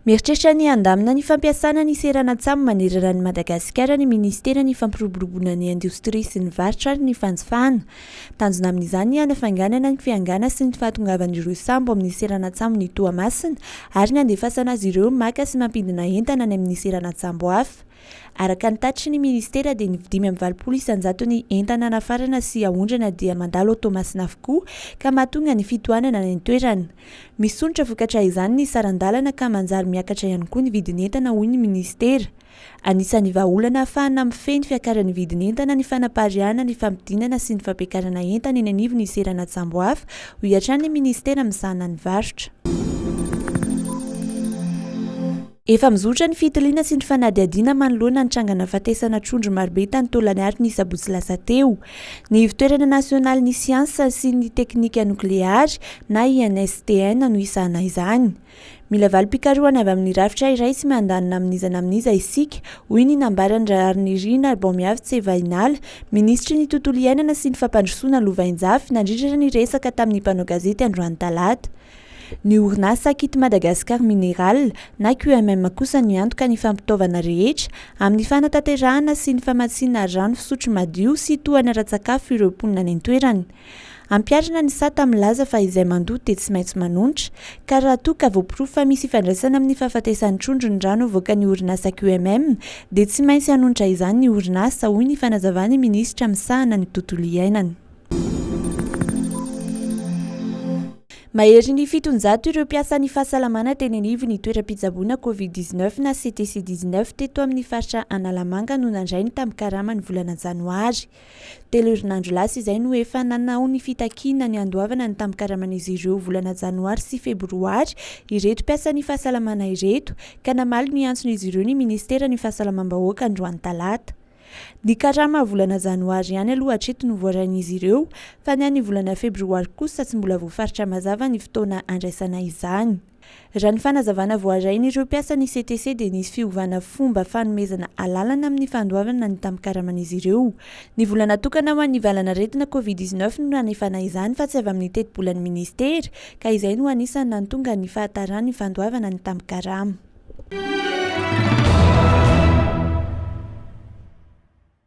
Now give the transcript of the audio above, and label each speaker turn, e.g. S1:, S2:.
S1: Mieritreritra ny handamina ny fampiasana ny seran'atsamo manerana ny Madagasikara ny Ministera ny fampiroboroboana ny indostria sy ny varotra ary ny fanjifana. Tanjona amin'izany ny hanafanganana ny fiangana sy ny fahatongavan'ireo sambo amin'ny seran'atsamo ny Toamasina ary ny andefasana azy ireo maka sy mampidina entana any amin'ny seran'atsambo hafa. Araka ny tatitry ny ministera dia ny 5.20 isanjaton'ny entana nafarana sy ahondrana dia mandalo ao Toamasina avokoa ka mahatonga ny fitohanana ny toerana. Misonitra vokatra izany ny sarandalana ka manjary miakatra ihany koa ny vidin'entana hoy ny ministera. Anisan'ny vahaolana ahafahana mifehy ny fiakaran'ny vidin'entana ny fanapariahana ny fampidinana sy ny fampiakarana entana eny anivon'ny seran'atsambo hafa ho hiatran'ny ministera misahana ny varotra. Efa mizotra ny fitiliana sy ny fanadihadiana manoloana ny trangana fatesana trondro marobe tany Tolañari ny sabotsy lasa teo. Ny Ivitoerana Nasionaly ny Siansa sy ny Teknika Nokleary na INSTN no isahana izany. Mila valim-pikarohana avy amin'ny rafitra iray sy mandanina amin'iza na amin'iza isika, hoy ny nambarany Raharnirina Arbomiavy-Tsevainala, minisitry ny tontolo iainana sy ny fampandrosoana Lovainjafy nandrindra ny resaka tamin'ny mpanao gazety androany talata. Ny orinasa Kit Madagascar Mineral na QMM kosa no antoka ny fampitaovana rehetra amin'ny fanatanterahana sy ny famatsiana rano fisotro madio sy tohana ratsakafo ireo mponina any an-toerana. Ampiarina ny SATA milaza fa izay mandoa dia tsy maintsy manonitra, ka raha toa ka voapirofo fa misy ifandraisana amin'ny fahafatesan'ny trondro ny rano avoaka ny orinasa QMM dia tsy maintsy hanonitra izany ny orinasa, hoy ny fanazavany ministra misahana ny tontolo iainana. Mahery ny 700 ireo mpiasa ny fahasalamana teny anivy ny toeram-pitsaboana COVID-19 na CTC-19 teto amin'ny faritra Analamanga no nandrainy tamin'ny karama ny volana Janoary. Telo herinandro lasa izay no efa nanao ny fitakiana ny andoavana ny tamin'ny karaman'izy ireo volana Janoary sy Febroary ireto mpiasa ny fahasalamana ireto, ka namaly ny antson'izy ireo ny Ministera ny Fahasalamam-bahoaka androany talata. Ny karama volana Janoary ihany aloha hatreto no voarain'izy ireo, fa ny any volana Febroary kosa tsy mbola voafaritra mazava ny fotoana andraisana izany. Raha ny fanazavana voarain'ireo mpiasa ny CTC dia nisy fiovana fomba fanomezana alalana amin'ny fandoavana ny tamin'ny karaman'izy ireo. Ny vola natokana ho an'ny valana aretina COVID-19 no nanefana izany fa tsy avy amin'ny teti-bolan'ny ministera, ka izay no anisany nantonga ny fahatarany fandoavana ny tamin'ny karama.